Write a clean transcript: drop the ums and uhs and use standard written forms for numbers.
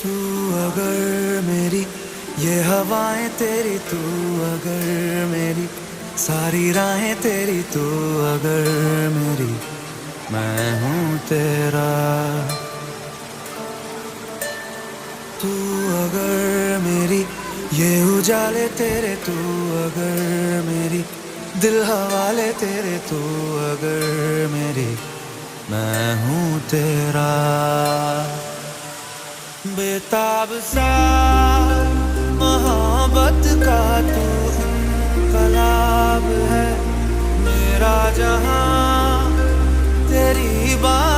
तू अगर मेरी ये हवाएं तेरी, तू अगर मेरी सारी राहें तेरी, तू अगर मेरी मैं हूँ तेरा। तू अगर मेरी ये उजाले तेरे, तू अगर मेरी दिल हवाले तेरे, तू अगर मेरी मैं हूँ तेरा। बेताब सा मोहब्बत का तू इनकलाब है, मेरा जहां तेरी बात